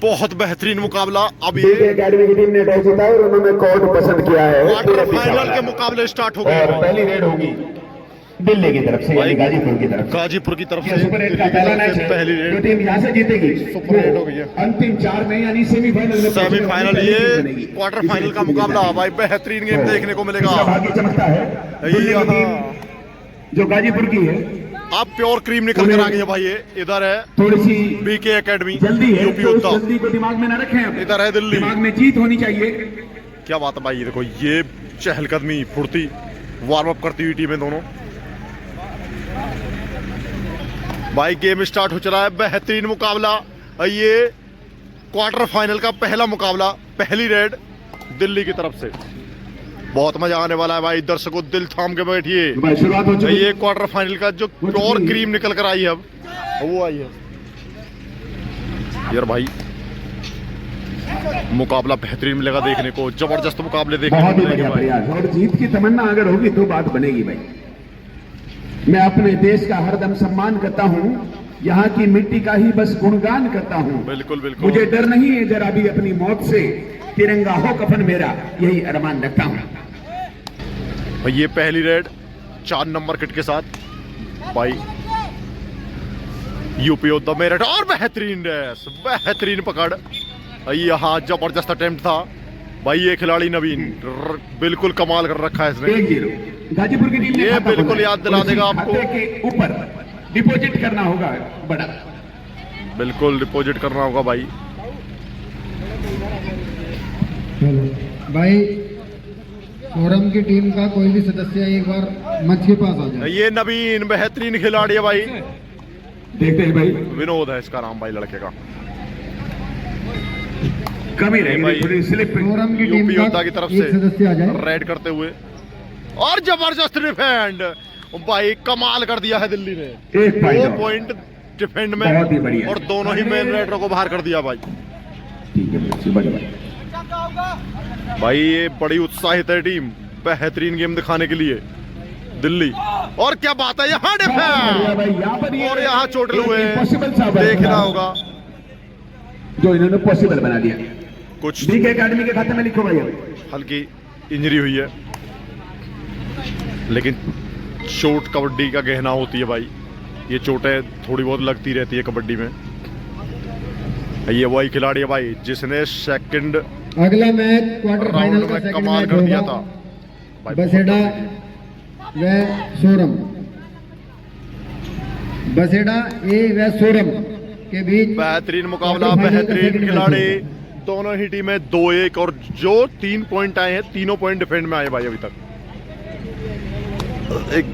बहुत बेहतरीन मुकाबला। अब ये एकेडमी की टीम ने टॉस जीता और उन्होंने कोर्ट पसंद किया है। क्वार्टर फाइनल के मुकाबले स्टार्ट हो गए। पहली रेड होगी दिल्ली की तरफ से, यानी गाजीपुर की तरफ। गाजीपुर की तरफ से सुपर 8 का पहला मैच है। पहली रेड जो टीम यहाँ से जीतेगी सुपर 8 हो गई है। अंतिम 4 में यानी सेमीफाइनल में सेमीफाइनल ये क्वार्टर फाइनल का मुकाबला भाई बेहतरीन गेम देखने को मिलेगा। भाग्य चमकता है जो गाजीपुर की है। अब प्योर क्रीम निकल कर आ गई है भाई। ये इधर है थोड़ी सी बीके एकेडमी, जल्दी है, यूपी तो योद्धा। जल्दी को दिमाग में ना रखें। इधर है दिल्ली, दिमाग में जीत होनी चाहिए। क्या बात है भाई। ये देखो ये चहलकदमी फुर्ती वार्म अप करती हुई टीमें दोनों। भाई गेम स्टार्ट हो चला है। बेहतरीन मुकाबला। ये क्वार्टर फाइनल का पहला मुकाबला, पहली रेड दिल्ली की तरफ से। बहुत मजा आने वाला है भाई। दर्शकों दिल थाम के बैठिए। शुरुआत हो चुकी है। ये क्वार्टर फाइनल का जो प्योर क्रीम निकल कर आई है अब वो आई है यार भाई। मुकाबला बेहतरीन मिलेगा देखने को, जबरदस्त मुकाबले देखने को मिलेंगे भाई। और जीत की तमन्ना अगर होगी तो बात बनेगी भाई। मैं अपने देश का हरदम सम्मान करता हूँ, यहाँ की मिट्टी का ही बस गुणगान करता हूँ। बिल्कुल बिल्कुल। मुझे डर नहीं है जरा भी अपनी मौत से, तिरंगा हो कफन मेरा, यही अरमान रखता हूँ भाई। ये पहली रेड 4 नंबर किट के साथ भाई यूपी योद्धा मेरठ। और बेहतरीन रेस, बेहतरीन पकड़। यहाँ जबरदस्त अटेम्प्ट था भाई। ये खिलाड़ी नवीन बिल्कुल कमाल कर रखा है इसने। 1-0 गाजीपुर की टीम ने ये बिल्कुल याद दिला देगा आपको। के ऊपर डिपॉजिट करना होगा बड़ा, बिल्कुल डिपॉजिट करना होगा भाई। भाई फोरम की टीम का कोई भी सदस्य एक बार मंच के पास आ जाए। ये नवीन बेहतरीन खिलाड़ी है भाई। देखते हैं भाई। विनोद है इसका नाम भाई लड़के का। कमी रहेगी थोड़ी स्लिप। फोरम की टीम यूपी योद्धा का की तरफ एक सदस्य आ से जाए। रेड करते हुए। और जबरदस्त डिफेंड भाई, कमाल कर दिया है दिल्ली ने। 2 पॉइंट डिफेंड में बहुत ही बढ़िया। और दोनों ही मेन रेडरों को बाहर कर दिया भाई। ठीक है भाई ये बड़ी उत्साहित है टीम बेहतरीन गेम दिखाने के लिए दिल्ली। और क्या बात है, यहाँ डिफेंड और यहाँ चोट हुए। देखना होगा जो इन्होंने पॉसिबल बना दिया। कुछ बीके एकेडमी के खाते में लिखो भाई। हल्की इंजरी हुई है, लेकिन चोट कबड्डी का गहना होती है भाई। ये चोटें थोड़ी बहुत लगती रहती है कबड्डी में। ये वही खिलाड़ी है भाई जिसने सेकंड अगला मैच क्वार्टर फाइनल का में सेकंड कमाल मैच कर दिया होगा था। बसेड़ा व सोरम। बसेड़ा ए व सोरम के बीच बेहतरीन मुकाबला, क्वार्टर फाइनल का बेहतरीन सेकंड खिलाड़ी। मैच दोनों ही टीमें 2-1 और जो 3 पॉइंट आए हैं तीनों पॉइंट डिफेंड में आए भाई अभी तक। एक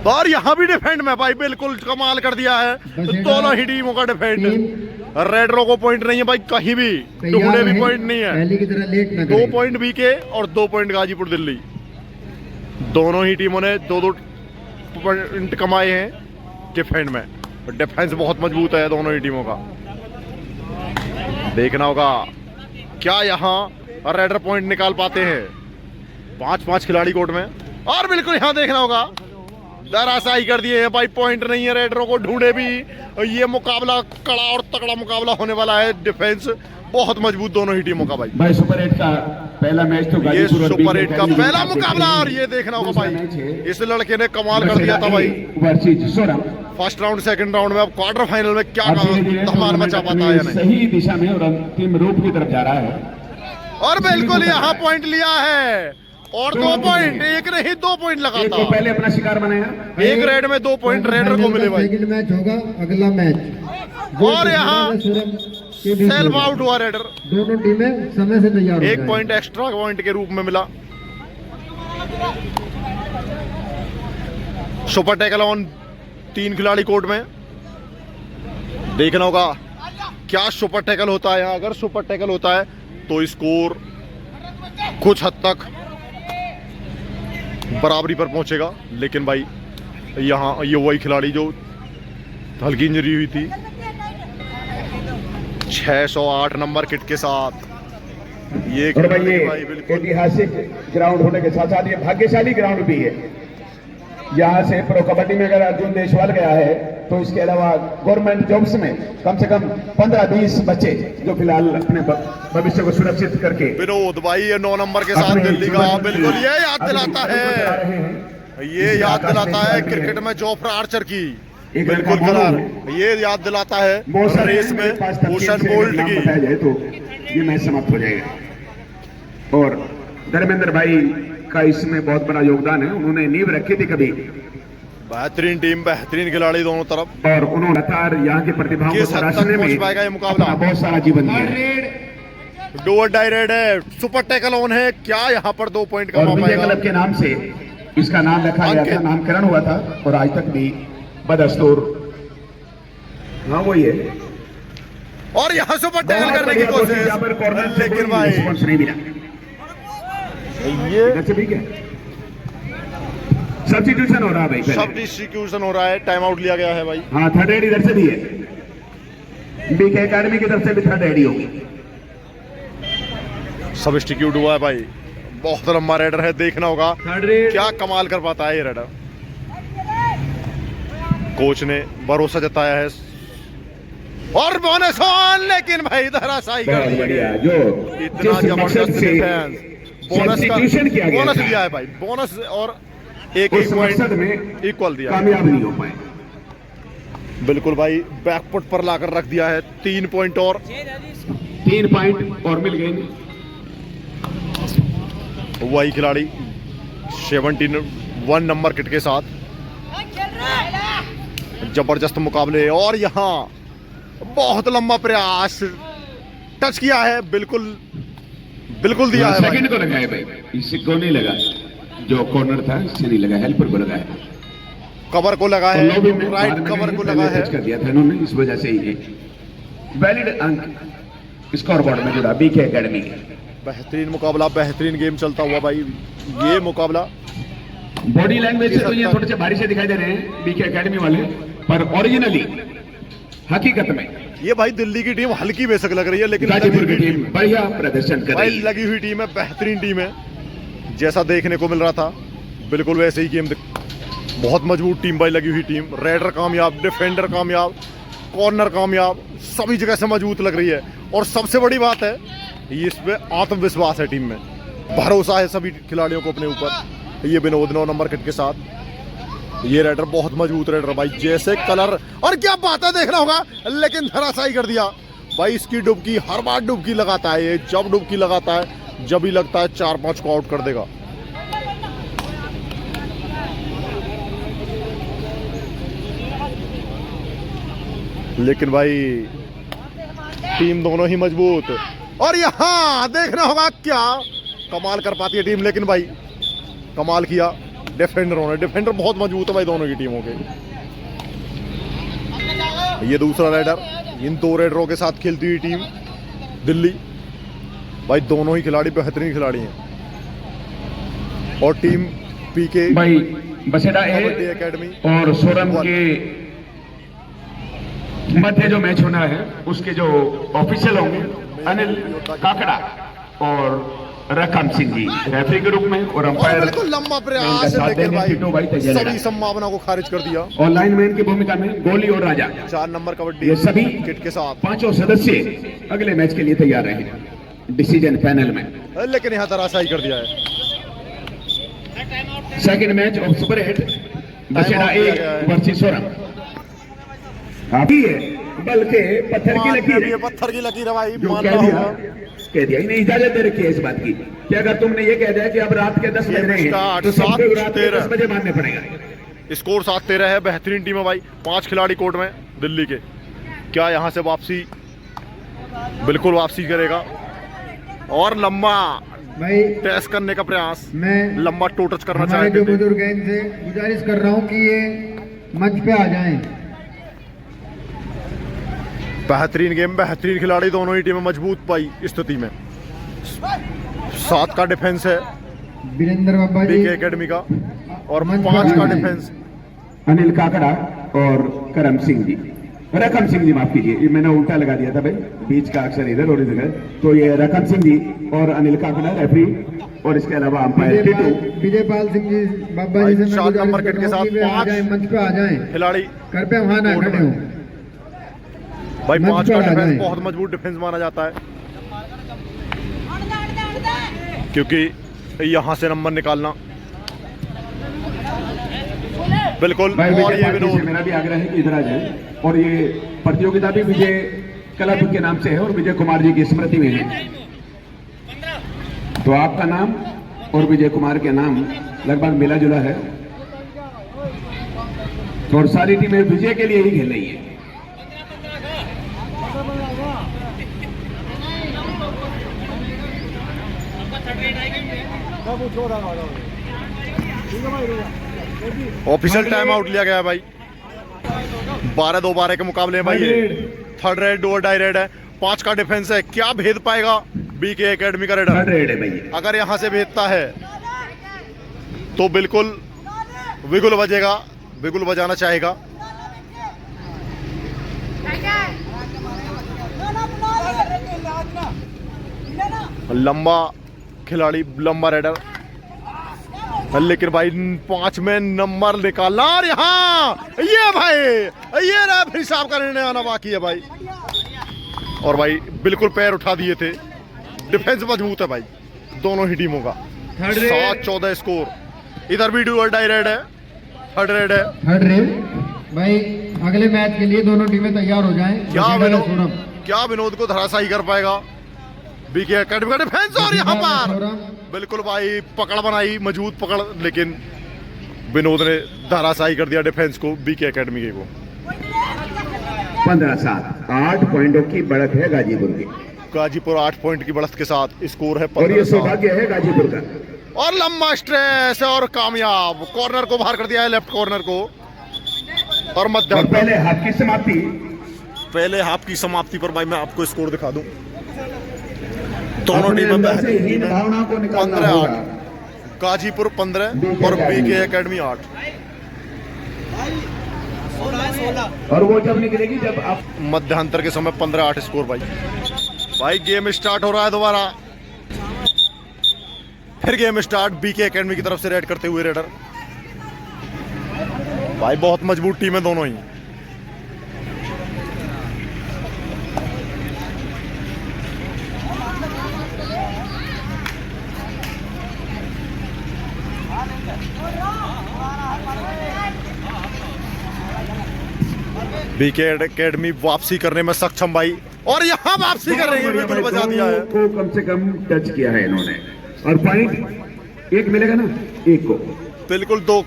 और यहाँ भी डिफेंड में भाई बिल्कुल कमाल कर दिया है दोनों ही टीमों का डिफेंड। रेडरों को पॉइंट नहीं है भाई कहीं भी, टुकड़े भी पॉइंट नहीं है। पहले की तरह लेट न 2 पॉइंट बीके और 2 पॉइंट गाजीपुर दिल्ली। दोनों ही टीमों ने 2-2 पॉइंट कमाए हैं डिफेंड में। डिफेंस बहुत मजबूत है दोनों ही टीमों का। देखना होगा क्या यहाँ रेडर पॉइंट निकाल पाते हैं। 5-5 खिलाड़ी कोर्ट में। और बिल्कुल यहाँ देखना होगा दराशाही कर दिए हैं भाई। पॉइंट नहीं है रेडरों को, ढूंढे भी। ये मुकाबला कड़ा और तगड़ा मुकाबला होने वाला है। डिफेंस बहुत मजबूत दोनों ही टीमों का भाई। सुपर 8 का पहला मैच तो ये सुपर 8 का पहला मुकाबला। और ये देखना होगा भाई इस लड़के ने कमाल कर दिया था भाई फर्स्ट राउंड सेकंड राउंड में। अब क्वार्टर फाइनल में क्या धमाल मचा पाता है या नहीं। सही दिशा में और अंतिम रूप की तरफ जा रहा है। और बिल्कुल यहाँ पॉइंट लिया है और 2 पॉइंट, एक नहीं 2 पॉइंट लगाता। पहले अपना शिकार बनाया। एक रेड में 2 पॉइंट रेडर को मिले भाई। सेकंड मैच होगा अगला मैच। और यहाँ सेल्फ आउट हुआ रेडर। दोनों टीमें समय से तैयार हो 1 पॉइंट एक्स्ट्रा पॉइंट के रूप में मिला। सुपर टैकल ऑन 3 खिलाड़ी कोर्ट में। देखना होगा क्या सुपर टैकल होता है यहाँ। अगर सुपर टैकल होता है तो स्कोर कुछ हद तक बराबरी पर पहुंचेगा। लेकिन भाई यहाँ ये वही खिलाड़ी जो हल्की इंजरी हुई थी 608 नंबर किट के साथ। ये ऐतिहासिक ग्राउंड होने के साथ साथ ये भाग्यशाली ग्राउंड भी है। यहाँ से प्रो कबड्डी में अगर अर्जुन देशवाल गया है तो इसके अलावा गवर्नमेंट जॉब्स में कम से कम 15-20 बच्चे जो फिलहाल अपने भविष्य को सुरक्षित करके विनोद भाई ये 9 नंबर के साथ दिल्ली का बिल्कुल ये याद दिलाता है, ये याद दिलाता है क्रिकेट में जोफ्रा आर्चर की बिल्कुल कलर, ये याद दिलाता है रेस में उसेन बोल्ट की। बताया जाए तो ये मैच समाप्त हो जाएगा। और धर्मेंद्र भाई का इसमें बहुत बड़ा योगदान है, उन्होंने नींव रखी थी कभी। बेहतरीन टीम, बेहतरीन खिलाड़ी दोनों तरफ, और उन्होंने लगातार यहाँ की प्रतिभाओं को तराशने में ये मुकाबला बहुत सारा जीवन दिया है। डू और डाई रेड है, सुपर टैकल ऑन है, क्या यहाँ पर 2 पॉइंट और कमा विजय पाएगा? क्लब के नाम से इसका नाम रखा गया था, नामकरण हुआ था और आज तक भी बदस्तूर। हाँ वही है। और यहाँ सुपर टैकल करने की कोशिश, लेकिन भाई रिस्पॉन्स नहीं मिला। ये इधर से भी क्या सब्स्टिट्यूशन हो रहा है भाई पहले। सब डिस्ट्रीब्यूशन हो रहा है, टाइम आउट लिया गया है भाई। हाँ थर्ड एड इधर से भी है, बीके एकेडमी की तरफ से भी थर्ड एड ही होगी। सब इंस्टीट्यूट हुआ है भाई, बहुत लंबा रेडर है, देखना होगा क्या कमाल कर पाता है ये रेडर। कोच ने भरोसा जताया है और बोनस ऑन, लेकिन भाई धराशायी कर बहुत दिया बढ़िया, जो इतना जिस मकसद जबरदस्त से डिफेंस, बोनस का सब्स्टिट्यूशन किया गया बोनस था, दिया है भाई, बोनस और एक उस मकसद पॉइंट में इक्वल दिया है। कामयाब नहीं हो पाए। बिल्कुल भाई बैकफुट पर लाकर रख दिया है, 3 पॉइंट और 3 पॉइंट और मिल गए। वही खिलाड़ी 71 नंबर किट के साथ जबरदस्त मुकाबले। और यहाँ बहुत लंबा प्रयास, टच किया है, बिल्कुल बिल्कुल दिया है भाई। सेकंड को लगा है भाई, इससे को नहीं लगा, जो कॉर्नर था इससे नहीं लगा, हेल्पर को लगा है, कवर को लगा है, तो लॉबी में राइट बाद में कवर को पहले लगा है। टच कर दिया था इन्होंने, इस वजह से ही वैलिड अंक स्कोर बोर्ड में जुड़ा बीके एकेडमी के। बेहतरीन मुकाबला, बेहतरीन गेम चलता हुआ भाई ये मुकाबला। बॉडी लैंग्वेज से तो ये थोड़े से भारी से दिखाई दे रहे हैं बीके एकेडमी वाले, पर ओरिजिनली हकीकत में ये भाई दिल्ली की टीम हल्की बेशक लग रही है, लेकिन गाजीपुर की टीम बढ़िया प्रदर्शन कर भाई रही है। लगी हुई टीम है, बेहतरीन टीम है, जैसा देखने को मिल रहा था बिल्कुल वैसे ही गेम। बहुत मजबूत टीम भाई, लगी हुई टीम, रेडर कामयाब, डिफेंडर कामयाब, कॉर्नर कामयाब, सभी जगह से मजबूत लग रही है। और सबसे बड़ी बात है इसमें आत्मविश्वास है टीम में, भरोसा है सभी खिलाड़ियों को अपने ऊपर। ये विनोद 9 नंबर किट के साथ, ये रेडर बहुत मजबूत रेडर भाई, जैसे कलर और क्या बात है देखना होगा, लेकिन धराशायी कर दिया भाई। इसकी डुबकी हर बार डुबकी लगाता है ये, जब डुबकी लगाता है जब ही लगता है 4-5 को आउट कर देगा। लेकिन भाई टीम दोनों ही मजबूत, और यहाँ देखना होगा क्या कमाल कर पाती है टीम। लेकिन भाई कमाल किया डिफेंडरों ने, डिफेंडर बहुत मजबूत है भाई दोनों की टीमों के। ये दूसरा रेडर, इन 2 रेडरों के साथ खेलती हुई टीम दिल्ली भाई, दोनों ही खिलाड़ी बेहतरीन खिलाड़ी हैं। और टीम पीके भाई बसेडा कबड्डी ए एकेडमी और सोरम के मध्य जो मैच होना है उसके जो ऑफिशियल होंगे अनिल काकड़ा और रकम सिंह जी रेफरी के रूप में, और और अंपायर बिल्कुल लंबा प्रयास, लेकिन भाई सभी संभावना को खारिज कर दिया। और लाइनमैन की भूमिका में गोली और राजा, 4 नंबर कबड्डी ये सभी किट के साथ 5 सदस्य अगले मैच के लिए तैयार रहे डिसीजन पैनल में। लेकिन यहाँ धराशायी कर दिया है। Second match of super hit Baseda A versus Soram. अभी है बल्कि पत्थर की लकीर ये पत्थर की लकीर है भाई, जो मानना कह दिया इन्हें इजाजत दे रखी है इस बात की कि अगर तुमने ये कह दिया कि अब रात के 10 बज रहे हैं तो सबको रात के 10 बजे मानने पड़ेगा। स्कोर 7-13 है, बेहतरीन टीम है भाई, 5 खिलाड़ी कोर्ट में दिल्ली के। क्या यहाँ से वापसी, बिल्कुल वापसी करेगा, और लंबा भाई टेस्ट करने का प्रयास, मैं लंबा टो टच करना हमारे जो चाहते थे। बुजुर्ग हैं इनसे गुजारिश कर रहा हूँ कि ये मंच पे आ जाएं। बेहतरीन गेम, बेहतरीन खिलाड़ी, दोनों ही टीमें मजबूत पाई स्थिति में। 7 का डिफेंस है वीरेंद्र बाबा जी बीके एकेडमी का, और मंच 5 का पर डिफेंस अनिल काकड़ा और करम सिंह जी। रकम सिंह जी, माफ कीजिए, ये मैंने उल्टा लगा दिया था भाई, बीच का अक्षर इधर और इधर। तो ये रकम सिंह जी और अनिल काकड़ा रेफरी, और इसके अलावा अंपायर टिटू। विजयपाल सिंह जी, बाबा जी से मैं 4 नंबर गुजारिश किट के करता हूं साथ कि वे आ 5 जाएं, मंच पे आ जाएं, खिलाड़ी कृपया वहां ना कोर्ट खड़े में। हो। भाई मंच 5 पर का आ डिफेंस जाएं। बहुत मजबूत डिफेंस माना जाता है, क्योंकि यहाँ से नंबर निकालना बिल्कुल। भाई और विजय ये पार्टी से विनोद, मेरा भी आग्रह है कि इधर आ जाए, और ये प्रतियोगिता भी विजय क्लब के नाम से है और विजय कुमार जी की स्मृति में है। तो आपका नाम और विजय कुमार के नाम लगभग मिला जुला है, और सारी टीमें विजय के लिए ही खेल रही है। ऑफिशियल टाइम आउट लिया गया है भाई। 12-2-12 के मुकाबले में भाई ये थर्ड रेड और डाई रेड है। 5 का डिफेंस है, क्या भेद पाएगा बीके एकेडमी का थर्ड रेडर? रेड है भैया। अगर यहां से भेदता है तो बिल्कुल विगुल बजेगा, विगुल बजाना चाहेगा। लंबा खिलाड़ी, लंबा रेडर, लेकिन भाई 5 में नंबर निकालना, और यहाँ ये भाई ये रेफरी साहब का निर्णय आना बाकी है भाई। और भाई बिल्कुल पैर उठा दिए थे, डिफेंस मजबूत है भाई दोनों ही टीमों का। 7-14 स्कोर। इधर भी डुअल डाई रेड है, थर्ड रेड है। थर्ड रेड भाई, अगले मैच के लिए दोनों टीमें तैयार हो जाएं। क्या विनोद को धराशायी कर पाएगा बीके एकेडमी का डिफेंस? और यहाँ पर बिल्कुल भाई पकड़ बनाई, मजबूत पकड़, लेकिन विनोद ने धराशायी कर दिया डिफेंस को, बीके एकेडमी के को। 15-7, 8 पॉइंटों की बढ़त है गाजीपुर की। गाजीपुर 8 पॉइंट की बढ़त के साथ स्कोर है और ये 15-7। सौभाग्य है गाजीपुर का। और लंबा स्ट्रेस और कामयाब, कॉर्नर को बाहर कर दिया है, लेफ्ट कॉर्नर को। और मध्य और पहले हाफ की समाप्ति। पहले हाफ की समाप्ति पर भाई मैं आपको स्कोर दिखा दूं। दोनों अपने टीमें अंदर से हीन भावना को निकालना 15-8, होगा। गाजीपुर 15 और बीके एकेडमी 8। और वो जब निकलेगी जब आप मध्यांतर के समय 15-8 स्कोर भाई। भाई गेम स्टार्ट हो रहा है दोबारा, फिर गेम स्टार्ट बीके एकेडमी की तरफ से रेड करते हुए रेडर। भाई बहुत मजबूत टीम है दोनों ही। बीके एकेडमी वापसी करने में सक्षम भाई, और यहाँ वापसी कर रही है, बिल्कुल बजा दिया है। को कम से कम टच किया है इन्होंने, और पॉइंट 1 मिलेगा ना, 1 को। बिल्कुल 2।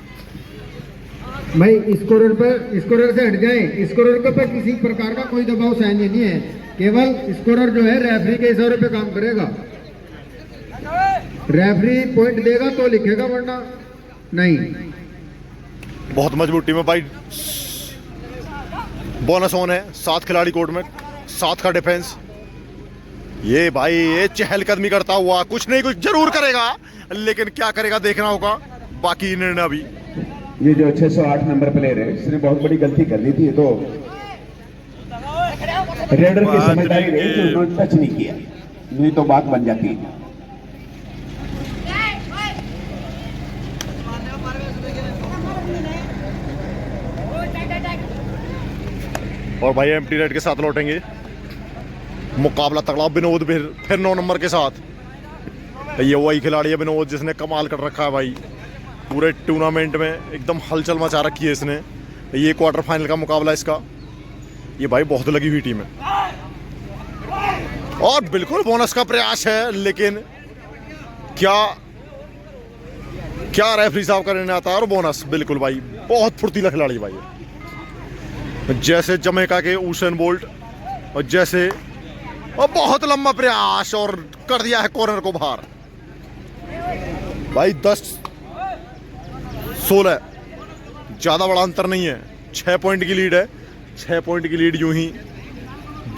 भाई स्कोरर से हट जाए, स्कोरर के ऊपर किसी प्रकार का कोई दबाव सहन नहीं है, केवल स्कोरर जो है रेफरी के इशारे पे काम करेगा। रेफरी पॉइंट देगा तो लिखेगा, वरना नहीं। बहुत मजबूत टीम है भाई। बोनस ऑन है, 7 खिलाड़ी कोर्ट में, 7 का डिफेंस। ये भाई ये चहलकदमी करता हुआ कुछ नहीं कुछ जरूर करेगा, लेकिन क्या करेगा देखना होगा। बाकी निर्णय अभी। ये जो 608 नंबर प्लेयर है, इसने बहुत बड़ी गलती कर ली थी। ये तो रेडर की समझदारी रही कि उन्होंने टच नहीं किया, नहीं तो बात बन जाती है। और भाई एम्प्टी रेड के साथ लौटेंगे। मुकाबला तगड़ा, विनोद फिर 9 नंबर के साथ। ये वही खिलाड़ी है विनोद जिसने कमाल कर रखा है भाई, पूरे टूर्नामेंट में एकदम हलचल मचा रखी है इसने। ये क्वार्टर फाइनल का मुकाबला इसका। ये भाई बहुत लगी हुई टीम है, और बिल्कुल बोनस का प्रयास है, लेकिन क्या रेफरी साहब का निर्णय आता है। और बोनस बिल्कुल भाई, बहुत फुर्तीला खिलाड़ी भाई, जैसे जमैका के यूसेन बोल्ट, और जैसे और बहुत लंबा प्रयास, और कर दिया है कॉर्नर को बाहर। भाई 10-16, ज्यादा बड़ा अंतर नहीं है। 6 पॉइंट की लीड है। 6 पॉइंट की लीड यूं ही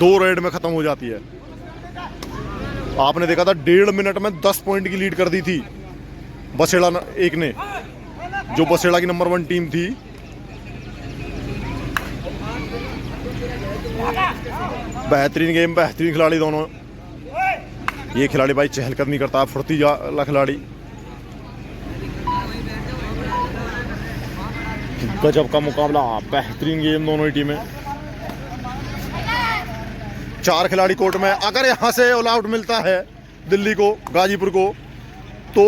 2 रेड में खत्म हो जाती है। आपने देखा था 1.5 मिनट में 10 पॉइंट की लीड कर दी थी बसेड़ा एक ने, जो बसेड़ा की नंबर 1 टीम थी। बेहतरीन गेम, बेहतरीन खिलाड़ी दोनों। ये खिलाड़ी भाई चहलकदमी करता है, फुर्तीला खिलाड़ी, गजब का मुकाबला, बेहतरीन गेम दोनों ही टीमें। 4 खिलाड़ी कोर्ट में। अगर यहाँ से ऑल आउट मिलता है दिल्ली को, गाजीपुर को, तो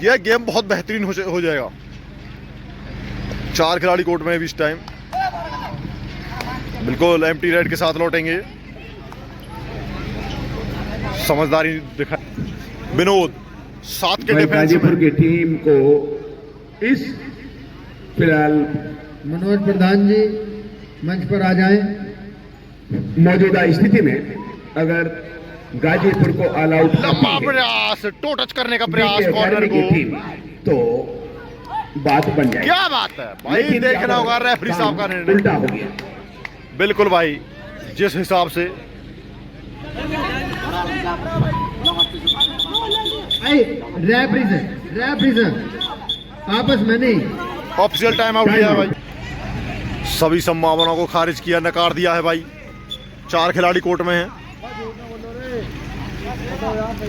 यह गेम बहुत बेहतरीन हो जाएगा। 4 खिलाड़ी कोर्ट में भी इस टाइम बिल्कुल एम्प्टी रेड के साथ लौटेंगे। समझदारी दिखा विनोद, 7 के डिफेंस गाजीपुर की टीम को इस फिलहाल मनोज प्रधान जी मंच पर आ जाएं। मौजूदा स्थिति में अगर गाजीपुर को ऑल आउट लंबा प्रयास, टो टच करने का प्रयास कॉर्नर को, टीम तो बात बन जाएगी। क्या बात है भाई, देखना होगा रेफरी साहब का निर्णय। उल्टा हो गया बिल्कुल भाई, जिस हिसाब से रेफरी सर आपस में नहीं, ऑफिशियल टाइम आउट लिया है भाई। सभी संभावनाओं को खारिज किया, नकार दिया है भाई। 4 खिलाड़ी कोर्ट में हैं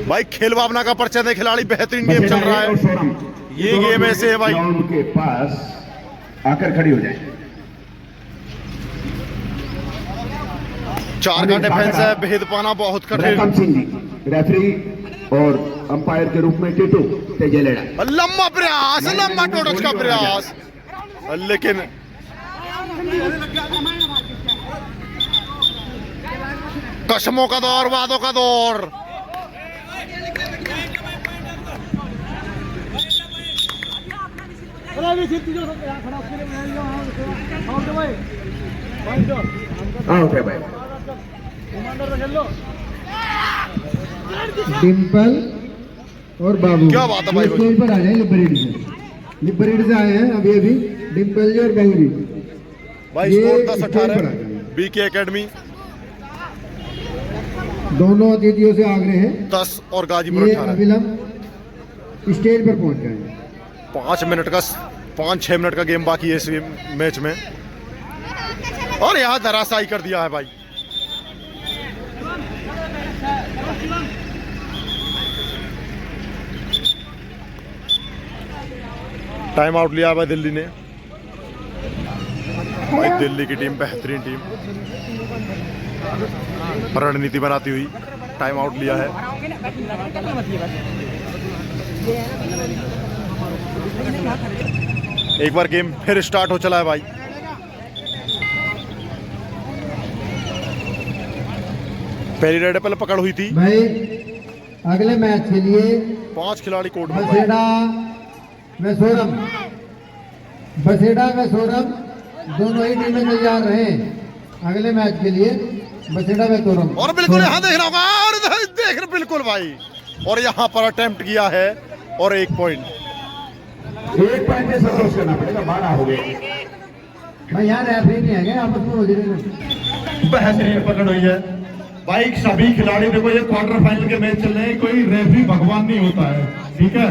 भाई। खेल भावना का परिचय दे खिलाड़ी, बेहतरीन गेम चल रहा है। ये गेम ऐसे है भाई, उनके पास आकर खड़ी हो जाए। 4 का डिफेंस है, भेद पाना बहुत कठिन। रकम सिंह जी रेफरी और अंपायर के रूप में टिटू तेजेलेड़ा। लंबा प्रयास, लंबा टो टच का प्रयास, लेकिन कसमों का दौर, वादों का दौर। ओके भाई, डिम्पल और बाबू क्या बात है भाई, स्टेज पर आ जाए। लिबरेड से आए हैं अभी अभी डिम्पल जी और बाबू जी भाई। ये स्कोर 10-18 स्टेज पर आ जाए। बीके एकेडमी दोनों अतिथियों से आग्रह है 10 और गाजीपुर ये 18। अविलंब स्टेज पर पहुंच गए। 5-6 मिनट का गेम बाकी है इस मैच में, और यहाँ धराशायी कर दिया है भाई। टाइम आउट लिया है भाई दिल्ली ने। भाई दिल्ली की टीम बेहतरीन टीम, रणनीति बनाती हुई टाइम आउट लिया है। एक बार गेम फिर स्टार्ट हो चला है भाई। पहली रेड पहले पकड़ हुई थी भाई अगले मैच के लिए 5 खिलाड़ी कोर्ट में भाई। बसेड़ा व सोरम दोनों ही टीमें तैयार रहे अगले मैच के लिए। बसेड़ा व सोरम, और बिल्कुल यहाँ देखना होगा, और इधर देख बिल्कुल भाई, और यहाँ पर अटेम्प्ट किया है और 1 पॉइंट। 1 पॉइंट से संतोष करना पड़ेगा, 12 हो गए भाई। यहाँ रेफरी नहीं है आपस में हो जाएगा। बेहतरीन पकड़ हुई है भाई। सभी खिलाड़ी, देखो ये क्वार्टर फाइनल के मैच चल रहे हैं, कोई रेफरी भगवान नहीं होता है, ठीक है।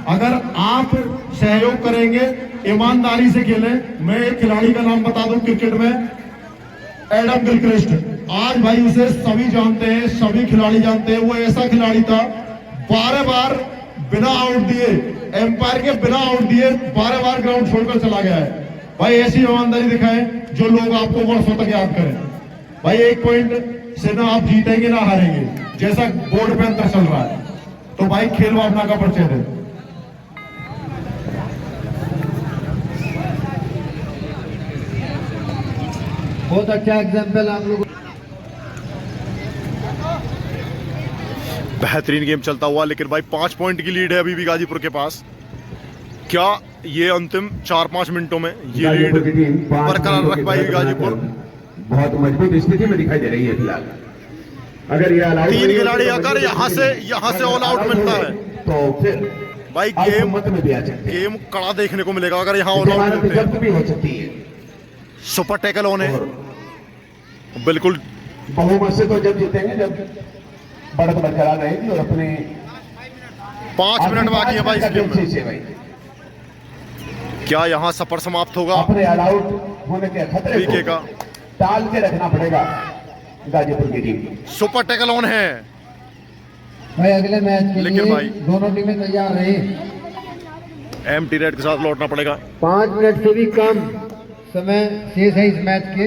अगर आप सहयोग करेंगे, ईमानदारी से खेलें। मैं एक खिलाड़ी का नाम बता दूं क्रिकेट में, एडम गिलक्रिस्ट। आज भाई उसे सभी जानते हैं, सभी खिलाड़ी जानते हैं। वो ऐसा खिलाड़ी था, 12 बार बिना आउट दिए, एम्पायर के बिना आउट दिए 12 बार ग्राउंड छोड़कर चला गया है भाई। ऐसी ईमानदारी दिखाएं जो लोग आपको वर्षों तक याद करें भाई। 1 पॉइंट से ना आप जीतेंगे ना हारेंगे, जैसा बोर्ड पे अंतर चल रहा है। तो भाई खेल भावना का परिचय दें। बहुत अच्छा एग्जाम्पल आप लोग। बेहतरीन गेम चलता हुआ, लेकिन भाई 5 पॉइंट की लीड है अभी भी गाजीपुर के पास। क्या ये अंतिम 4-5 मिनटों में ये लीड बरकरार रख पाएगी गाजीपुर? बहुत मजबूत स्थिति में दिखाई दे रही है फिलहाल। अगर ये ऑल आउट 3 खिलाड़ी अगर यहाँ से ऑल आउट मिलता है तो फिर भाई गेम कड़ा देखने को मिलेगा। अगर यहाँ ऑल आउट मिलते हैं, भी हो सकती है। सुपर टैकल होने बिल्कुल। बहुमत से तो जब जीतेंगे जब बढ़त बरकरार रहेगी और अपने 5 मिनट बाकी है भाई इस गेम में। भाई क्या यहाँ सफर समाप्त होगा अपने ऑल आउट होने के खतरे पीके का? टाल के रखना पड़ेगा। गाजीपुर की टीम। सुपर टैकल ऑन है। भाई अगले मैच के लेकिन लिए भाई- दोनों टीमें तैयार रहे। एम्प्टी रेड के साथ लौटना पड़ेगा। 5 मिनट से भी कम समय शेष है इस मैच के।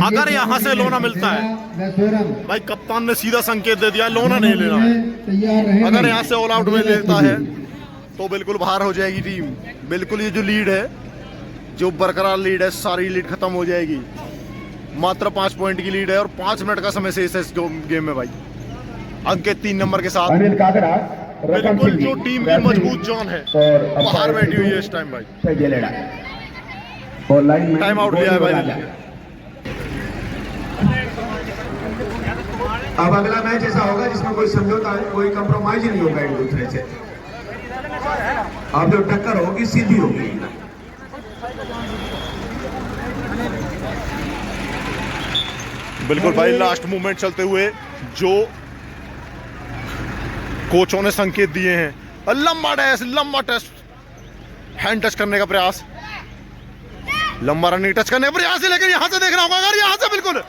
अगर यहाँ से लोना मिलता है, मैसूरम भाई कप्तान ने सीधा संकेत दे दिया लोना नहीं लेना है। तैयार रहे। अगर यहाँ से ऑल आउट में लेता है तो बिल्कुल बाहर हो जाएगी टीम। बिल्कुल ये जो लीड है, जो बरकरार लीड है, सारी लीड खत्म हो जाएगी। मात्र 5 पॉइंट की लीड है और 5 मिनट का समय शेष है इस गेम में भाई। अंकित 3 नंबर के साथ अनिल काकड़ा, रतन बिल्कुल सिंह जो जी, टीम की रेफरी मजबूत जान है और बाहर बैठी हुई है इस टाइम भाई। संजय लेड़ा और लाइन में टाइम आउट लिया है भाई। अब अगला मैच ऐसा होगा जिसमें कोई समझौता, कोई कंप्रोमाइज नहीं होगा एक दूसरे से। अब जो टक्कर होगी सीधी होगी। बिल्कुल भाई लास्ट मूवमेंट चलते हुए जो कोचों ने संकेत दिए हैं। लंबा टेस्ट, हैंड टच करने का प्रयास, लंबा रनिंग टच करने का प्रयास है, लेकिन यहां से देखना होगा। अगर यहां से बिल्कुल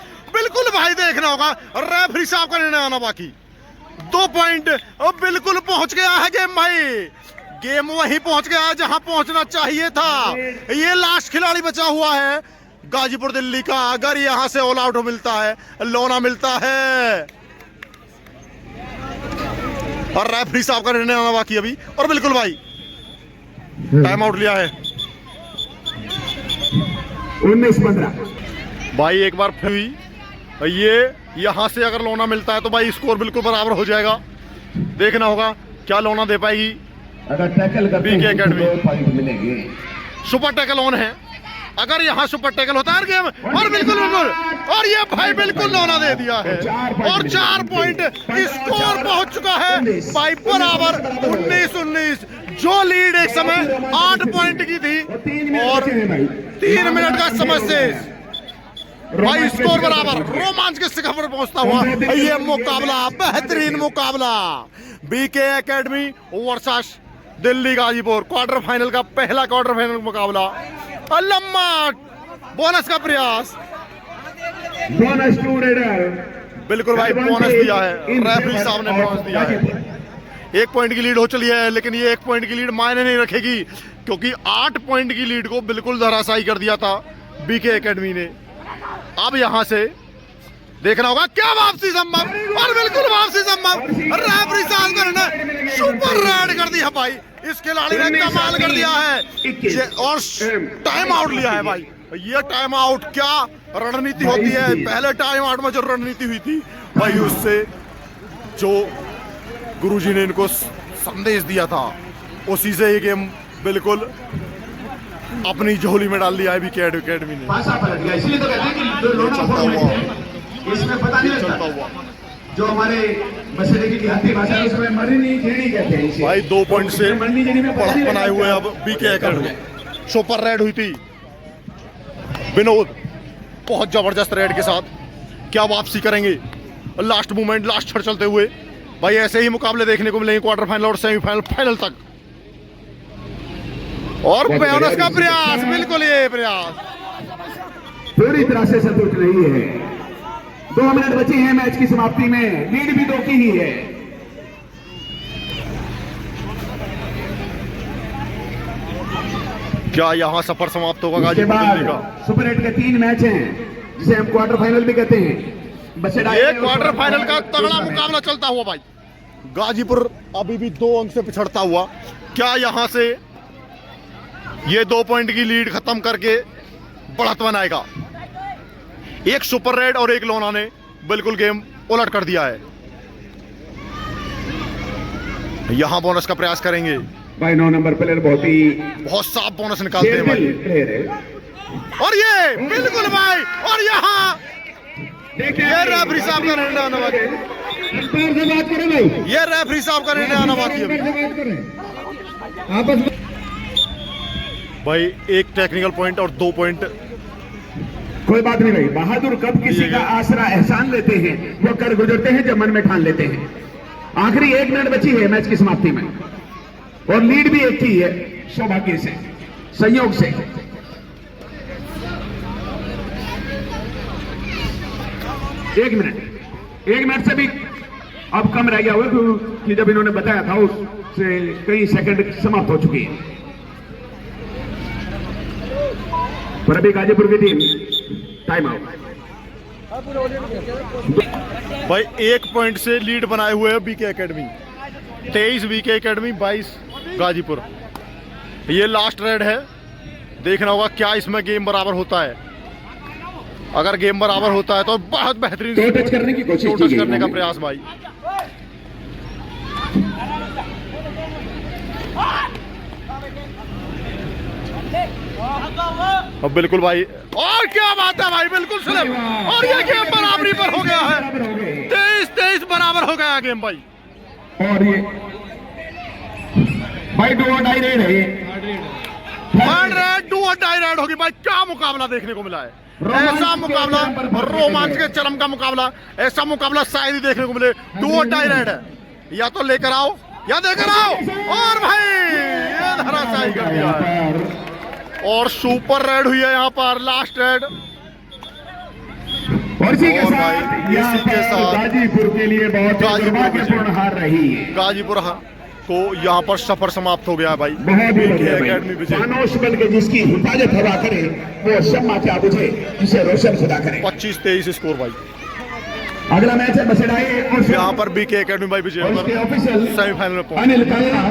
भाई देखना होगा, रेफरी साहब का निर्णय आना बाकी। 2 पॉइंट अब बिल्कुल पहुंच गया है गेम भाई। गेम वहीं पहुंच गया है जहां पहुंचना चाहिए था। ये लास्ट खिलाड़ी बचा हुआ है गाजीपुर दिल्ली का। अगर यहां से ऑल आउट मिलता है, लोना मिलता है, और रेफरी साहब का निर्णय आना बाकी अभी। और बिल्कुल भाई टाइम आउट लिया है 19-15 भाई। एक बार फिर ये यहां से अगर लोना मिलता है तो भाई स्कोर बिल्कुल बराबर हो जाएगा। देखना होगा क्या लोना दे पाएगी। अगर टैकल करते BK हैं तो अकेडमी। 2 पॉइंट मिलेंगे। सुपर टैकल ऑन है। अगर यहाँ सुपर टैकल होता है गेम, और बिल्कुल और ये भाई बिल्कुल लोना दे दिया है। और 4 पॉइंट स्कोर पहुंच चुका है भाई बराबर 19-19। जो लीड एक समय 8 पॉइंट की थी और 3 मिनट का समय शेष भाई। स्कोर बराबर, रोमांच के शिखर पर पहुंचता हुआ ये मुकाबला, बेहतरीन मुकाबला BK academy versus Delhi Ghazipur. Quarter final का पहला क्वार्टर फाइनल मुकाबला। लम्बा बोनस का प्रयास, बोनस टू रेडर। बिल्कुल भाई बोनस दिया है, रेफरी साहब ने बोनस दिया है। 1 पॉइंट की लीड हो चली है, लेकिन ये 1 पॉइंट की लीड मायने नहीं रखेगी क्योंकि 8 पॉइंट की लीड को बिल्कुल धराशायी कर दिया था बीके एकेडमी ने। अब यहां से देखना होगा क्या वापसी संभव, और बिल्कुल वापसी संभव। रेफरी साहब ने सुपर रेड कर दिया भाई। इस खिलाड़ी ने कमाल कर दिया है और टाइम आउट लिया है भाई। ये टाइम आउट क्या रणनीति होती है। पहले टाइम आउट में जो रणनीति हुई थी भाई, उससे जो गुरुजी ने इनको संदेश दिया था, उसी से ये गेम बिल्कुल अपनी झोली में डाल दिया है बीके एकेडमी ने। पासा पलट गया, इसलिए तो कहते हैं कि जो लोना फॉर्मेट है इसमें पता नहीं चलता लगता। हुआ जो हमारे बसेरे की देहाती भाषा है उसमें मरनी झेड़ी कहते हैं इसे। भाई 2 पॉइंट से मरनी झेड़ी में पता नहीं बनाए लगता। हुए अब बीके एकेडमी। सुपर रेड हुई थी विनोद, बहुत जबरदस्त रेड के साथ। क्या वापसी करेंगे लास्ट मूवमेंट, लास्ट क्षण चलते हुए भाई। ऐसे ही मुकाबले देखने को मिलेंगे क्वार्टर फाइनल और सेमीफाइनल, फाइनल तक। और बोनस का प्रयास, बिल्कुल ये प्रयास पूरी तरह से संतुष्ट नहीं है। 2 मिनट बचे हैं मैच की समाप्ति में, लीड भी 2 की ही है। क्या यहाँ सफर समाप्त होगा उसके गाजीपुर बाद दिल्ली का। सुपर 8 के 3 मैच हैं जिसे हम क्वार्टर फाइनल भी कहते हैं। बसेरा ये क्वार्टर फाइनल का तगड़ा मुकाबला चलता हुआ भाई। गाजीपुर अभी भी 2 अंक से पिछड़ता हुआ। क्या यहाँ से ये 2 पॉइंट की लीड खत्म करके बढ़त बनाएगा। एक सुपर रेड और एक लोना ने बिल्कुल गेम उलट कर दिया है। यहां बोनस का प्रयास करेंगे भाई। 9 नंबर प्लेयर बहुत साफ बोनस निकालते हैं भाई। प्लेयर है। और ये बिल्कुल भाई, और यहाँ ये रेफरी साहब का निर्णय आना बाकी। अंपायर से बात करें भाई, ये रेफरी साहब का निर्णय आना बाकी है अंपायर से बात करें आपस में। भाई। एक टेक्निकल पॉइंट और 2 पॉइंट। कोई बात नहीं भाई, बहादुर कब किसी का आसरा एहसान लेते हैं वो कर गुजरते हैं जब मन में ठान लेते हैं। आखिरी 1 मिनट बची है मैच की समाप्ति में और लीड भी 1 की है, सौभाग्य से, संयोग से। 1 मिनट से भी अब कम रह गया हुआ कि जब इन्होंने बताया था उससे कई सेकंड समाप्त हो चुकी है। पर अभी गाजीपुर की टीम टाइम आउट। भाई 1 पॉइंट से लीड बनाए हुए है BK academy. 23 BK academy, 22 Ghazipur. ये लास्ट रेड है, देखना होगा क्या इसमें गेम बराबर होता है। अगर गेम बराबर होता है तो बहुत बेहतरीन टो टच करने की कोशिश टच करने का प्रयास भाई। अब बिल्कुल भाई, और क्या बात है भाई, बिल्कुल स्लिप। और ये गेम बराबरी पर हो गया है, 23-23 बराबर हो गया गेम भाई। और ये भाई डू और डाई रेड है ये। थर्ड रेड, डू और डाई रेड होगी भाई। क्या मुकाबला देखने को मिला है, ऐसा मुकाबला, रोमांच के चरम का मुकाबला, ऐसा मुकाबला शायद ही देखने को मिले। डू और डाई रेड है, या तो लेकर आओ या देकर आओ। और भाई ये धराशायी कर दिया है। और सुपर रेड हुई है यहाँ पर, लास्ट रेड। और इसी के और साथ भाई, यहाँ इसी के पर साथ गाजीपुर के लिए बहुत गाजीपुर दुर्भाग्यपूर्ण हार रही है। गाजीपुर को यहाँ पर सफर समाप्त हो गया है भाई। बहुत ही बढ़िया एकेडमी भाई। विजय, मानोश बन के जिसकी हिफाजत हवा करे वो शम्मा क्या बुझे जिसे रोशन खुदा करे। 25-23 स्कोर भाई। अगला मैच है बसेड़ाई और यहाँ पर बीके एकेडमी भाई विजय होकर ऑफिशियल सेमीफाइनल में पहुंचे। अनिल काला।